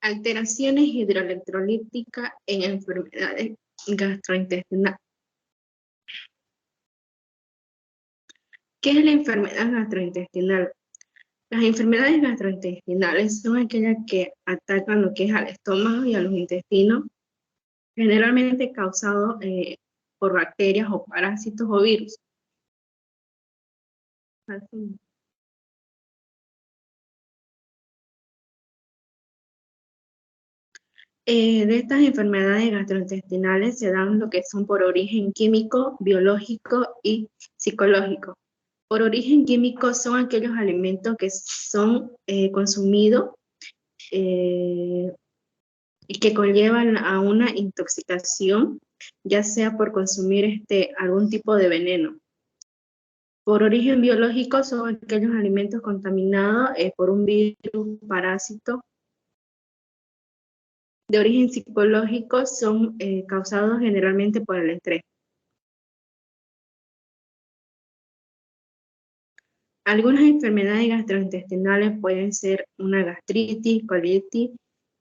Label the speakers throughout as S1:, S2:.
S1: Alteraciones hidroelectrolíticas en enfermedades gastrointestinales. ¿Qué es la enfermedad gastrointestinal? Las enfermedades gastrointestinales son aquellas que atacan lo que es al estómago y a los intestinos, generalmente causados por bacterias o parásitos o virus. Así. De estas enfermedades gastrointestinales se dan lo que son por origen químico, biológico y psicológico. Por origen químico son aquellos alimentos que son consumidos y que conllevan a una intoxicación, ya sea por consumir algún tipo de veneno. Por origen biológico son aquellos alimentos contaminados por un virus, parásito. De origen psicológico son causados generalmente por el estrés. Algunas enfermedades gastrointestinales pueden ser una gastritis, colitis,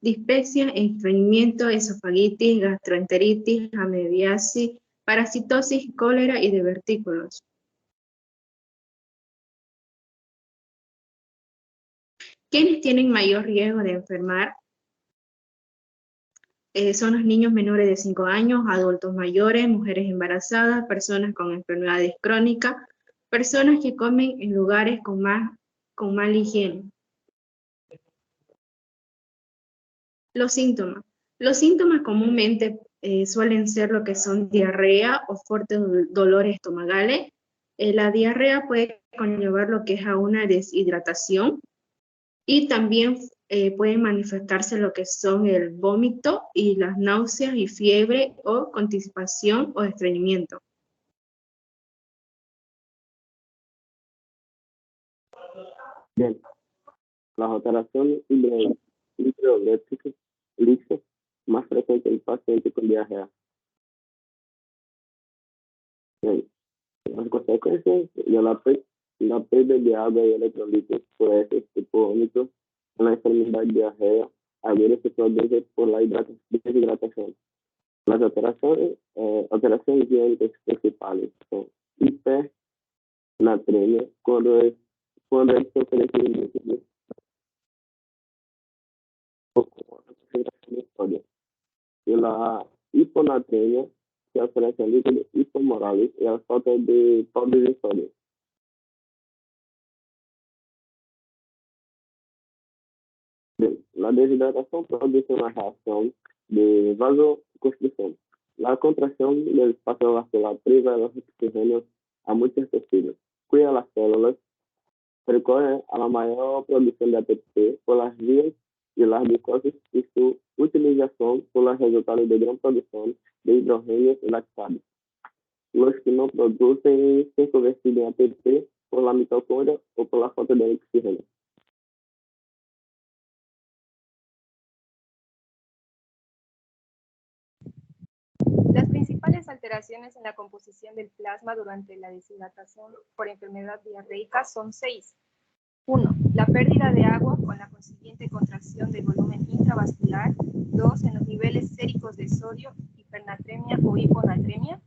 S1: dispepsia, estreñimiento, esofagitis, gastroenteritis, amebiasis, parasitosis, cólera y divertículos. ¿Quiénes tienen mayor riesgo de enfermar? Son los niños menores de 5 años, adultos mayores, mujeres embarazadas, personas con enfermedades crónicas, personas que comen en lugares con mala higiene. Los síntomas. Los síntomas comúnmente suelen ser lo que son diarrea o fuertes dolores estomacales. La diarrea puede conllevar lo que es a una deshidratación y también pueden manifestarse lo que son el vómito y las náuseas y fiebre o constipación o estreñimiento.
S2: Bien, las alteraciones hidroeléctricas más frecuentes en pacientes con diarrea. Bien, las consecuencias de la pérdida de agua y electrolitos por heces tipo vómito en la enfermedad de diarrea a veces se produce por la deshidratación. Las alteraciones higiénicas principales son hipernatremia, cuando esto ofrece y la hiponatremia, que ofrece líquidos hipomorales y la falta de pobre de sodio. La deshidratación produce una reacción de vasoconstricción. La contracción del espacio vascular priva de los oxígenos a muchos tejidos, cuida las células, recurre a la mayor producción de ATP por las vías de las glucosas y su utilización por los resultados de gran producción de hidrógenos lactados. Los que no producen se convierten en ATP por la mitocondria o por la falta de oxígeno.
S3: Las principales alteraciones en la composición del plasma durante la deshidratación por enfermedad diarreica son 6. 1. La pérdida de agua con la consiguiente contracción del volumen intravascular. 2. En los niveles séricos de sodio, hipernatremia o hiponatremia.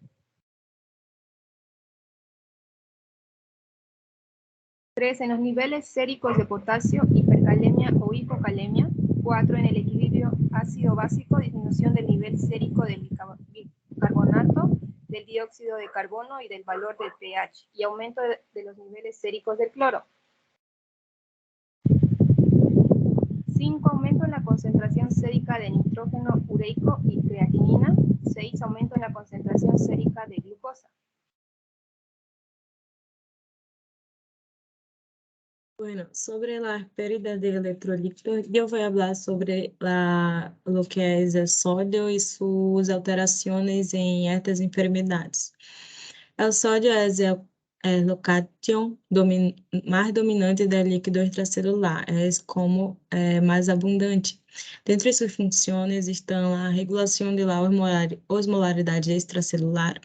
S3: 3. En los niveles séricos de potasio, hipercalemia o hipocalemia. 4. En el equilibrio ácido-básico, disminución del nivel sérico del bicarbonato, del dióxido de carbono y del valor del pH, y aumento de los niveles séricos del cloro. 5. Aumento en la concentración sérica de nitrógeno ureico y creatinina. 6. Aumento en la concentración sérica de glucosa.
S4: Bueno, sobre las pérdidas de electrolitos, yo voy a hablar sobre lo que es el sodio y sus alteraciones en estas enfermedades. El sodio es el cation más dominante del líquido extracelular, es como más abundante. Dentre sus funciones estão a regulação da osmolaridade extracelular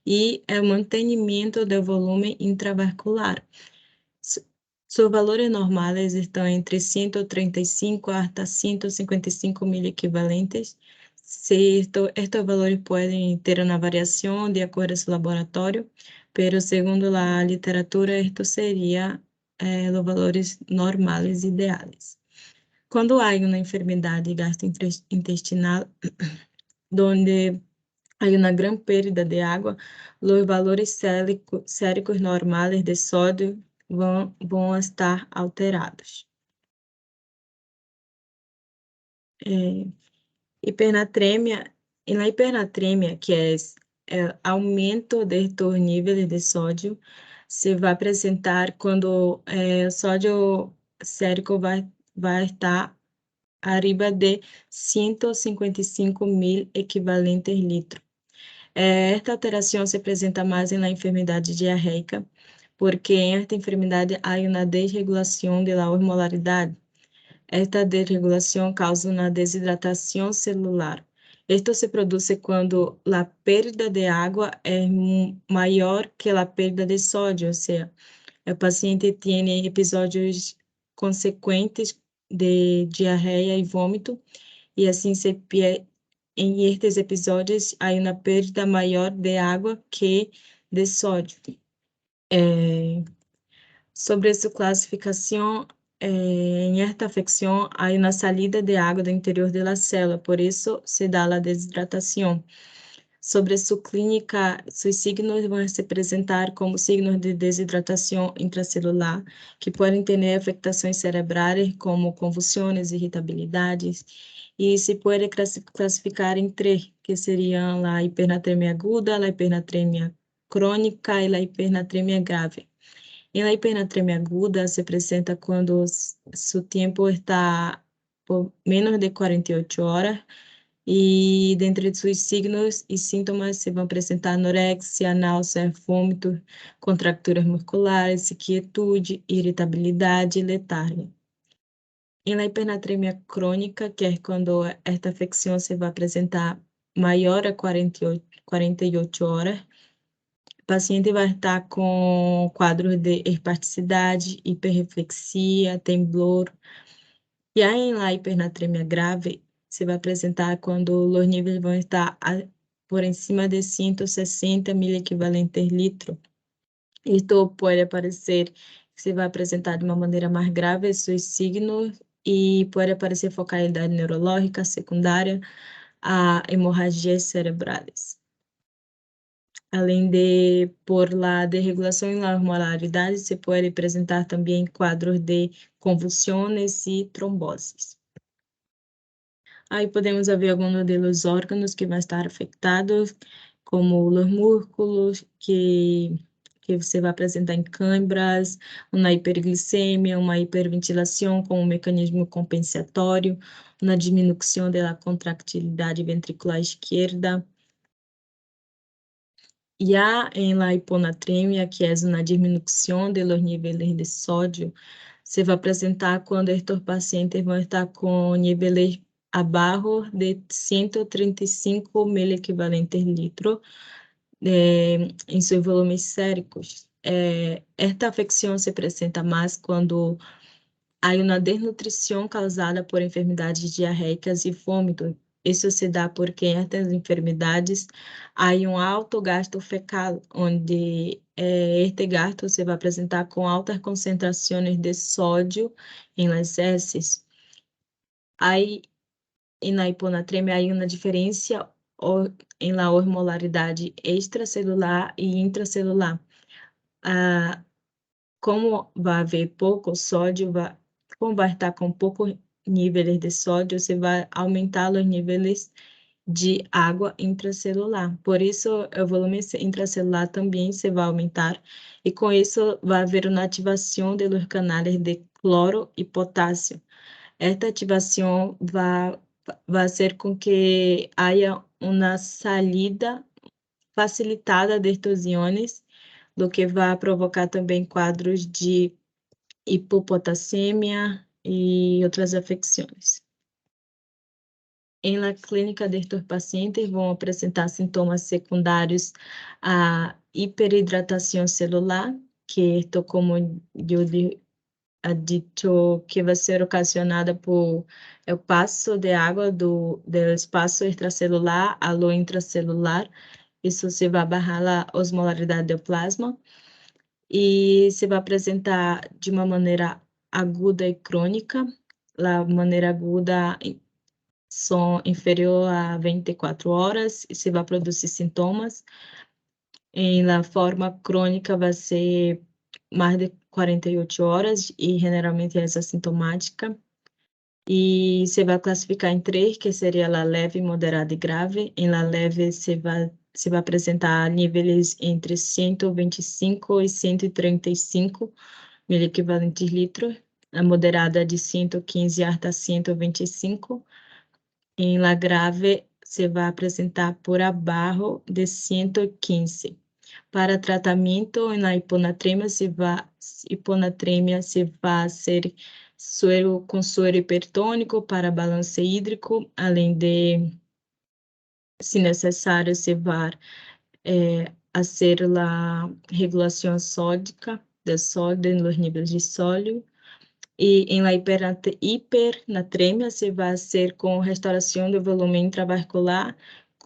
S4: e o mantenimento do volume intravascular. Sus valores normales están entre 135 hasta 155 mil equivalentes. Estos valores pueden ter una variación de acuerdo a su laboratorio, pero segundo la literatura, esto sería los valores normales ideales. Quando há uma enfermidade gastrointestinal, donde há uma grande perda de água, os valores séricos normais de sódio vão estar alterados. Hipernatremia, na hipernatremia, que é aumento destes níveis de sódio, se vai apresentar quando o sódio sérico vai estar arriba de 155 mil equivalentes litros. Esta alteração se apresenta mais na enfermidade diarreica, porque em esta enfermidade há uma desregulação da osmolaridade. Esta desregulação causa uma desidratação celular. Esto se produz quando a perda de água é maior que a perda de sódio, ou seja, o paciente tem episódios consequentes de diarreia e vômito, e assim em estes episódios há uma perda maior de água que de sódio. Sobre sua classificação, em esta afecção há uma saída de água do interior da célula, por isso se dá a desidratação. Sobre sua clínica, seus signos vão se apresentar como signos de desidratação intracelular, que podem ter afectações cerebrais, como convulsões, irritabilidades, e se pode classificar em três, que seriam a hipernatremia aguda, a hipernatremia crônica e a hipernatremia grave. E a hipernatremia aguda se apresenta quando seu tempo está por menos de 48 horas, e dentre seus signos e sintomas se vão apresentar anorexia, náusea, vômito, contracturas musculares, inquietude, irritabilidade e letargia. Em la hipernatremia crônica, que é quando esta afecção se vai apresentar maior a 48 horas, o paciente vai estar com quadros de espasticidade, hiperreflexia, temblor. E aí, em la hipernatremia grave, se vai apresentar quando os níveis vão estar por cima de 160 mil equivalentes litros. Isto pode aparecer, se vai apresentar de uma maneira mais grave seus signos e pode aparecer focalidade neurológica secundária a hemorragias cerebrais. Além de, por la desregulação e la osmolaridade, se pode apresentar também quadros de convulsões e tromboses. Aí podemos ver alguns dos órgãos que vão estar afetados, como os músculos, que você vai apresentar em câimbras, uma hiperglicemia, uma hiperventilação com um mecanismo compensatório, uma diminuição da contractilidade ventricular esquerda. Já em la hiponatremia, que é uma diminuição de los níveis de sódio, se vai apresentar quando estes pacientes vão estar com níveis abaixo de 135 mil equivalentes litros em seus volumes séricos. Esta afecção se apresenta mais quando há uma desnutrição causada por enfermidades diarreicas e vômito. Isso se dá porque em estas enfermidades há um alto gasto fecal, onde este gasto se vai apresentar com altas concentrações de sódio em las heces. Aí, e na hiponatremia, há uma diferença em la osmolaridade extracelular e intracelular. Como vai haver pouco sódio, como vai estar com poucos níveis de sódio, você vai aumentar os níveis de água intracelular. Por isso, o volume intracelular também se vai aumentar, e com isso vai haver uma ativação dos canais de cloro e potássio. Esta ativação vai ser com que haja uma saída facilitada destes íons, do que vai provocar também quadros de hipopotassemia e outras afecções. Em la clínica destes pacientes vão apresentar sintomas secundários a hiperidratação celular, que como eu dito que vai ser ocasionada por o passo de água do espaço extracelular ao intracelular. Isso se vai barrar a osmolaridade do plasma e se vai apresentar de uma maneira aguda e crônica. A maneira aguda são inferior a 24 horas e se vai produzir sintomas. Em la forma crônica vai ser mais de 48 horas e generalmente é assintomática. E você vai classificar em três, que seria a leve, moderada e grave. Em la leve, você vai apresentar níveis entre 125 e 135 miliequivalentes litro. A moderada de 115 até 125. Em la grave, você vai apresentar por abaixo de 115. Para tratamento na hiponatremia, se vai ser com suero hipertônico para balanço hídrico, além de, se necessário, se vai fazer a regulação sódica do sódio nos níveis de sódio. E em la hipernatremia, se vai ser com restauração do volume intravascular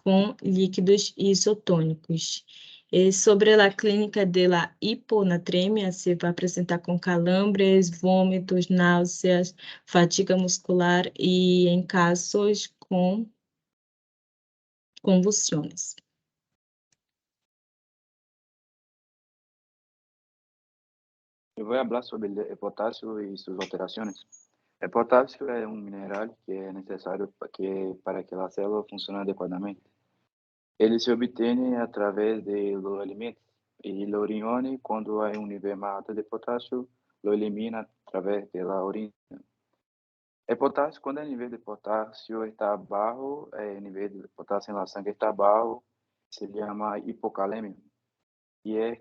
S4: com líquidos isotônicos. E sobre a clínica da hiponatremia, se vai apresentar com calambres, vômitos, náuseas, fadiga muscular e, em casos, com convulsões.
S5: Eu vou falar sobre o potássio e suas alterações. O potássio é um mineral que é necessário para que a célula funcione adequadamente. Ele se obtém através dos alimentos e o urione, quando há um nível mais alto de potássio, lo elimina através da urina. O potássio, quando o nível de potássio está baixo, o nível de potássio na sangue está baixo, se chama hipocalemia. E as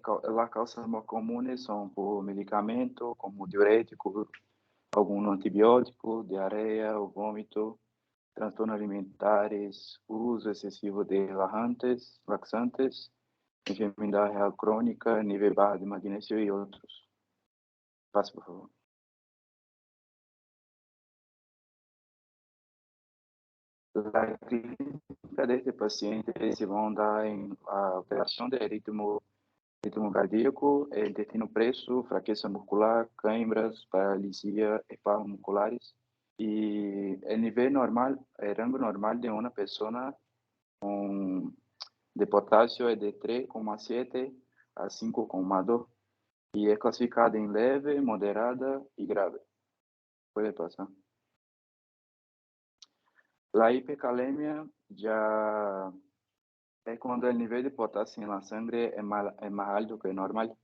S5: causas mais comuns são por medicamento, como diurético, algum antibiótico, diarreia, vômito, transtornos alimentares, uso excessivo de laxantes, enfermidade renal crônica, nível baixo de magnésio e outros. Passe, por favor. A clínica deste paciente se vão dar em alteração de ritmo cardíaco, intestino preso, fraqueza muscular, câimbras, paralisia, espasmos musculares. E o nível normal, o rango normal de uma pessoa de potássio é de 3,7 a 5,2 e é classificado em leve, moderada e grave. Pode passar. A hipercalemia já é quando o nível de potássio na sangue é mais alto que o normal.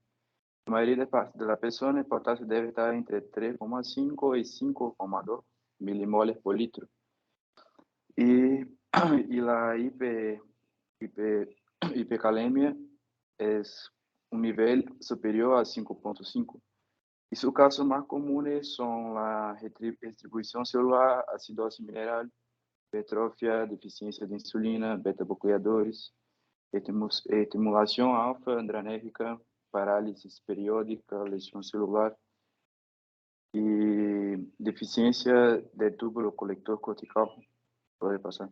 S5: A maioria das pessoas, o potássio deve estar entre 3,5 e 5,2 milimoles por litro. E a hipercalemia é um nível superior a 5,5. E os casos mais comuns são a distribuição celular, acidose mineral, hipertrofia, deficiência de insulina, beta-bloqueadores, estimulação alfa-adrenérgica, parálise periódica, lesão celular e deficiência de túbulo colector cortical. Pode passar.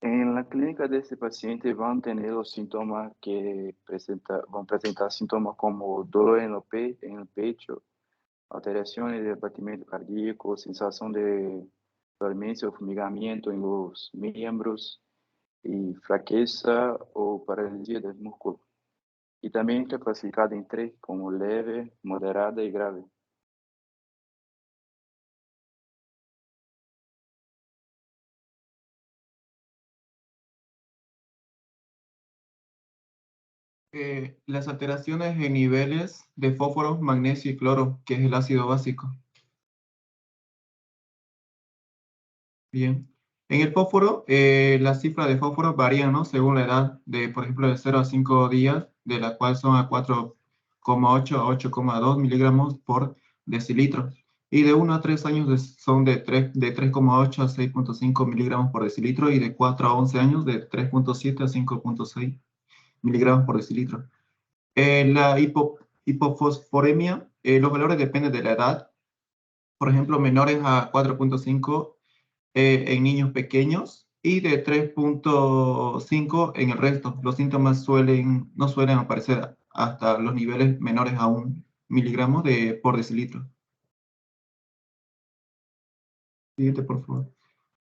S5: En la clínica deste paciente vão ter os sintomas que vão apresentar sintomas como dolor no peito, alterações de batimento cardíaco, sensação de dormência ou formigamento em los membros e fraqueza ou paralisia dos músculos. E também é classificado em três, como leve, moderada e grave.
S6: Las alteraciones en niveles de fósforo, magnesio y cloro, que es el ácido básico. Bien. En el fósforo, las cifras de fósforo varían, ¿no? Según la edad, por ejemplo, de 0 a 5 días, de la cual son a 4,8 a 8,2 miligramos por decilitro. Y de 1 a 3 años son de 3,8 a 6,5 miligramos por decilitro, y de 4 a 11 años de 3,7 a 5,6 miligramos por decilitro. La hipofosforemia, los valores dependen de la edad. Por ejemplo, menores a 4.5 en niños pequeños y de 3.5 en el resto. Los síntomas no suelen aparecer hasta los niveles menores a 1 miligramo por decilitro. Siguiente, por favor.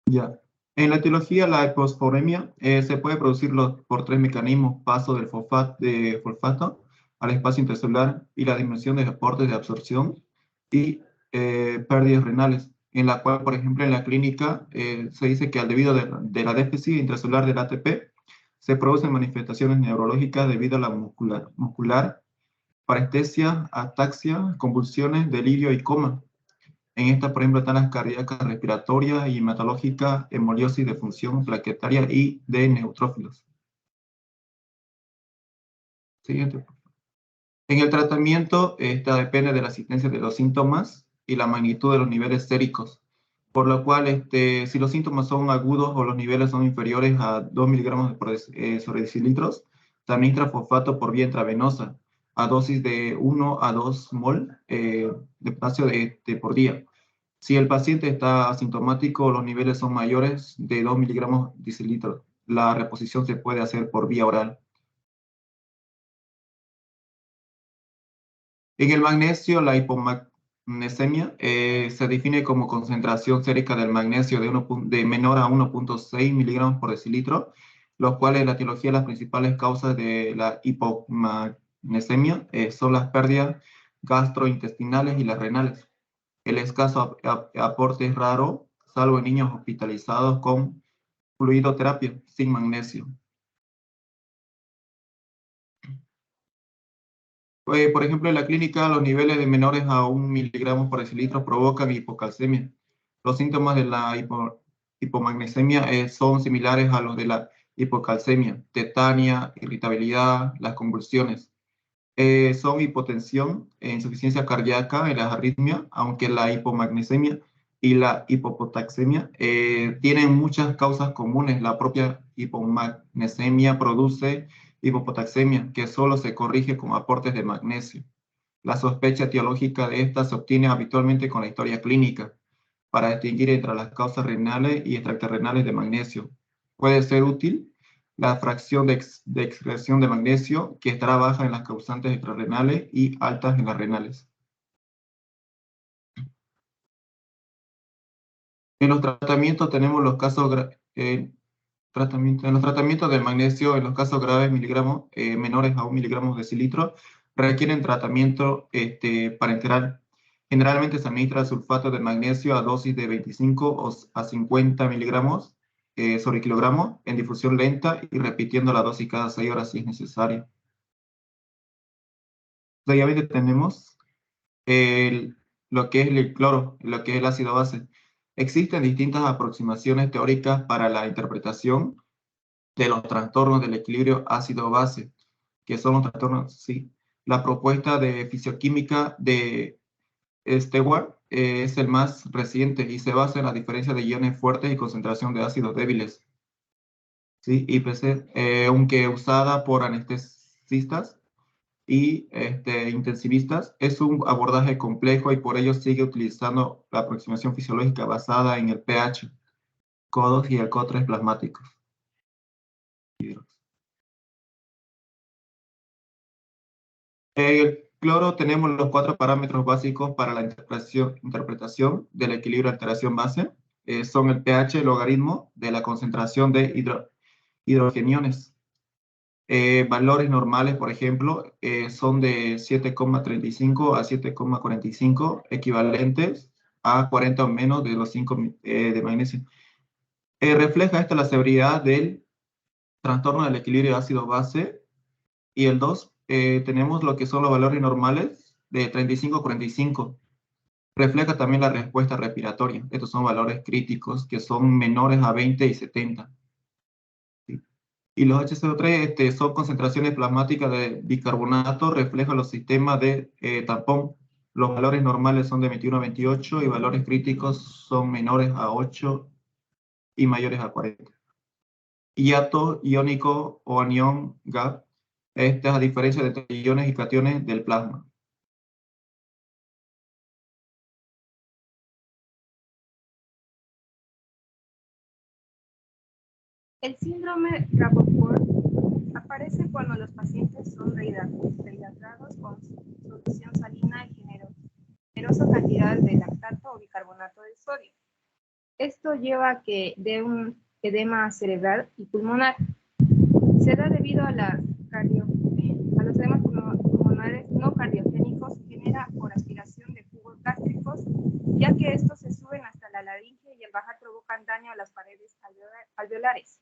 S6: Ya. En la etiología, la hipofosforemia se puede producir por 3 mecanismos: paso del fosfato al espacio intercelular y la disminución de aportes de absorción y pérdidas renales, en la cual, por ejemplo, en la clínica se dice que debido de la déficit intracelular del ATP se producen manifestaciones neurológicas debido a la muscular, parestesia, ataxia, convulsiones, delirio y coma. En esta, por ejemplo, están las cardíacas, respiratorias y hematológicas, hemoliosis de función plaquetaria y de neutrófilos. Siguiente. En el tratamiento, esta depende de la asistencia de los síntomas y la magnitud de los niveles séricos, por lo cual, si los síntomas son agudos o los niveles son inferiores a 2 miligramos sobre decilitros, se administra fosfato por vía intravenosa a dosis de 1 a 2 mol de potasio por día. Si el paciente está asintomático, los niveles son mayores de 2 miligramos decilitros. La reposición se puede hacer por vía oral. En el magnesio, la hipomagnesemia se define como concentración sérica del magnesio de menor a 1.6 miligramos por decilitro, los cuales en la etiología las principales causas de la hipomagnesemia son las pérdidas gastrointestinales y las renales. El escaso aporte es raro, salvo en niños hospitalizados con fluidoterapia sin magnesio. Por ejemplo, en la clínica, los niveles de menores a 1 miligramo por decilitro provocan hipocalcemia. Los síntomas de la hipomagnesemia son similares a los de la hipocalcemia: tetania, irritabilidad, las convulsiones. Son hipotensión, insuficiencia cardíaca, y las arritmias, aunque la hipomagnesemia y la hipopotaxemia tienen muchas causas comunes. La propia hipomagnesemia produce hipopotaxemia, que solo se corrige con aportes de magnesio. La sospecha etiológica de esta se obtiene habitualmente con la historia clínica, para distinguir entre las causas renales y extrarrenales de magnesio. Puede ser útil la fracción de excreción de magnesio, que estará baja en las causantes extrarrenales y altas en las renales. En los tratamientos tenemos los casos en los tratamientos del magnesio, en los casos graves, miligramos menores a 1 miligramo decilitro, requieren tratamiento parenteral. Generalmente se administra sulfato de magnesio a dosis de 25 a 50 miligramos sobre kilogramo en difusión lenta y repitiendo la dosis cada 6 horas si es necesario. Previamente tenemos lo que es el cloro, lo que es el ácido base. Existen distintas aproximaciones teóricas para la interpretación de los trastornos del equilibrio ácido-base, que son los trastornos, sí. La propuesta de fisicoquímica de Stewart es el más reciente y se basa en la diferencia de iones fuertes y concentración de ácidos débiles. ¿Sí? IPC, aunque usada por anestesistas y intensivistas, es un abordaje complejo y por ello sigue utilizando la aproximación fisiológica basada en el pH, CO2 y el CO3 plasmáticos. En el cloro tenemos los 4 parámetros básicos para la interpretación del equilibrio alteración-base. Son el pH, el logaritmo de la concentración de hidrogeniones. Valores normales, por ejemplo, son de 7,35 a 7,45, equivalentes a 40 o menos de los 5 de magnesio. Refleja la severidad del trastorno del equilibrio ácido-base. Y el 2, tenemos lo que son los valores normales de 35 a 45. Refleja también la respuesta respiratoria. Estos son valores críticos que son menores a 20 y 70. ¿Sí? Y los HCO3 son concentraciones plasmáticas de bicarbonato, reflejan los sistemas de tampón. Los valores normales son de 21 a 28 y valores críticos son menores a 8 y mayores a 40. Hiato iónico o anión GAP. Esta es la diferencia entre iones y cationes del plasma.
S3: El síndrome Rappaport aparece cuando los pacientes son rehidratados con solución salina y generosa cantidad de lactato o bicarbonato de sodio. Esto lleva a que dé un edema cerebral y pulmonar. Se da debido a los edemas pulmonares no cardiogénicos genera por aspiración de jugos gástricos, ya que estos se suben hasta la laringe y al bajar provocan daño a las paredes alveolares.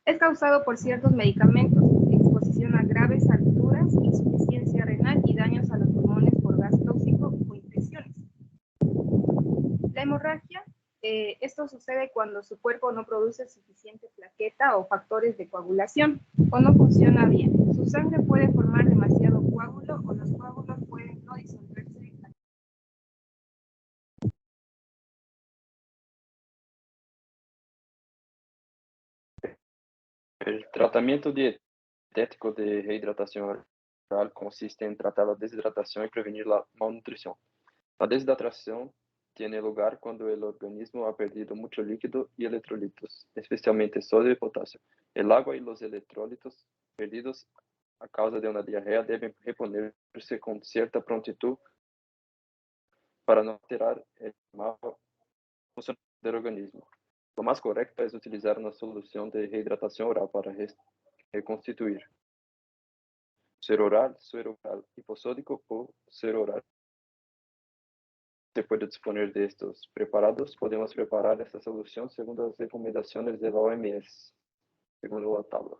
S3: Es causado por ciertos medicamentos, exposición a graves alturas, insuficiencia renal y daños a los pulmones por gas tóxico o infecciones. La hemorragia, esto sucede cuando su cuerpo no produce suficiente plaqueta o factores de coagulación o no funciona bien. Su sangre puede formar demasiado coágulo o los coágulos pueden no disolverse.
S7: El tratamiento dietético de reidratación oral consiste en tratar la deshidratación y prevenir la malnutrición. La deshidratación tiene lugar cuando el organismo ha perdido mucho líquido y electrolitos, especialmente sodio y potasio. El agua y los electrolitos perdidos a causa de una diarrea deben reponerse con cierta prontitud para no alterar el mal funcionamiento del organismo. Lo más correcto es utilizar una solución de reidratación oral para reconstituir suero oral, hiposódico o suero oral. Se puede disponer de estos preparados. Podemos preparar esta solución según las recomendaciones de la OMS, según la tabla.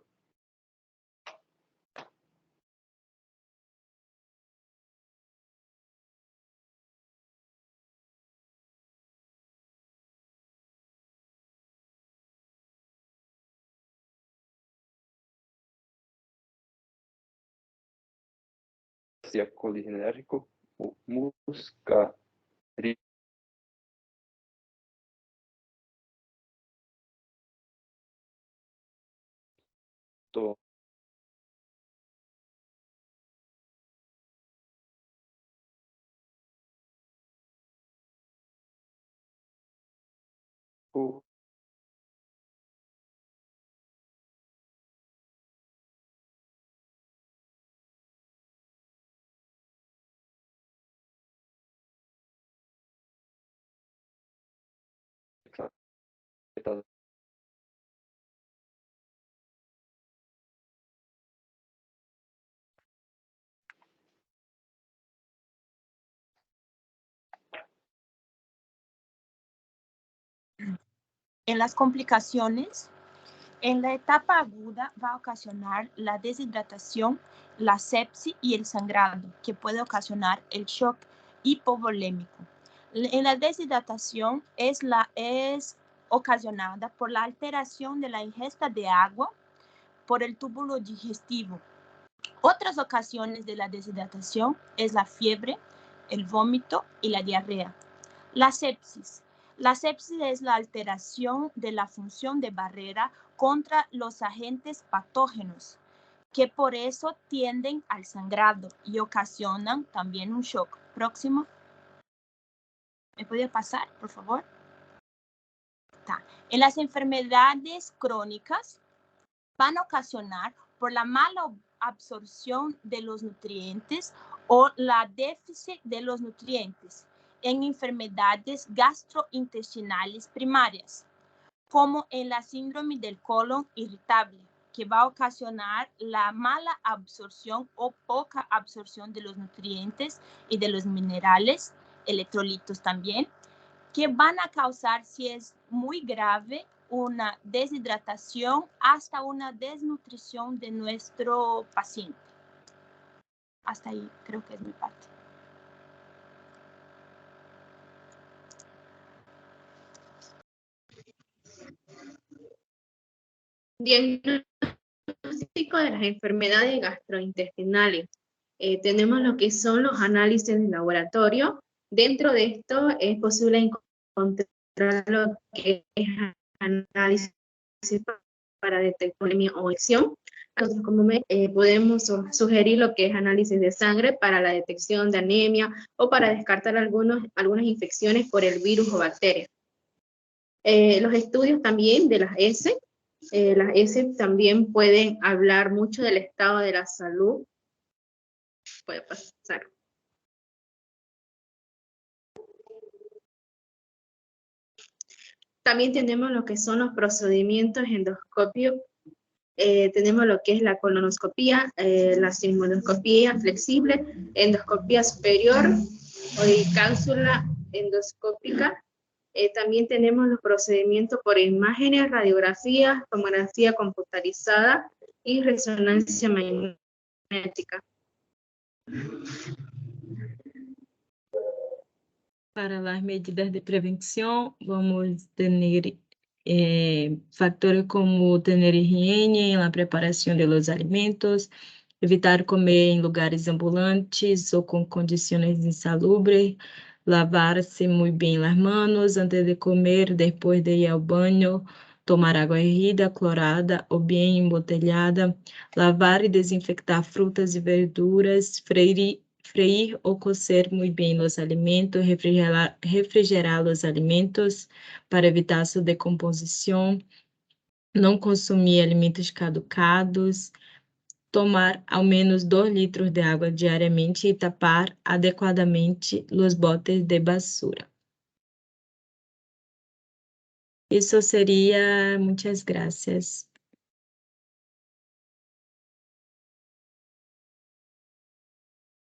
S7: Ácido colinérgico o muscarino.
S8: En las complicaciones, en la etapa aguda va a ocasionar la deshidratación, la sepsis y el sangrado, que puede ocasionar el shock hipovolémico. En la deshidratación es ocasionada por la alteración de la ingesta de agua por el túbulo digestivo. Otras ocasiones de la deshidratación es la fiebre, el vómito y la diarrea. La sepsis. La sepsis es la alteración de la función de barrera contra los agentes patógenos, que por eso tienden al sangrado y ocasionan también un shock. Próximo. ¿Me puede pasar, por favor? En las enfermedades crónicas van a ocasionar por la mala absorción de los nutrientes o la déficit de los nutrientes en enfermedades gastrointestinales primarias, como en la síndrome del colon irritable, que va a ocasionar la mala absorción o poca absorción de los nutrientes y de los minerales, electrolitos también, que van a causar, si es muy grave, una deshidratación hasta una desnutrición de nuestro paciente. Hasta ahí creo que es mi parte.
S1: Diagnóstico de las enfermedades gastrointestinales. Tenemos lo que son los análisis de laboratorio. Dentro de esto es posible encontrar lo que es análisis para detectar anemia o infección. Nosotros podemos sugerir lo que es análisis de sangre para la detección de anemia o para descartar algunas infecciones por el virus o bacterias. Los estudios también de las heces Las S también pueden hablar mucho del estado de la salud. Puede pasar. También tenemos lo que son los procedimientos endoscópicos. Tenemos lo que es la colonoscopía, la sigmoidoscopía flexible, endoscopía superior y cápsula endoscópica. También tenemos los procedimientos por imágenes, radiografías, tomografía computarizada y resonancia magnética.
S4: Para las medidas de prevención, vamos a tener factores como tener higiene en la preparación de los alimentos, evitar comer en lugares ambulantes o con condiciones insalubres, lavar-se muy bien las manos antes de comer, después de ir al baño, tomar agua hervida, clorada ou bem embotellada, lavar e desinfectar frutas e verduras, freír ou cocer muito bem os alimentos, refrigerar os alimentos para evitar sua decomposição, não consumir alimentos caducados, tomar ao menos 2 litros de água diariamente e tapar adequadamente os botes de basura. Isso seria. Muitas graças.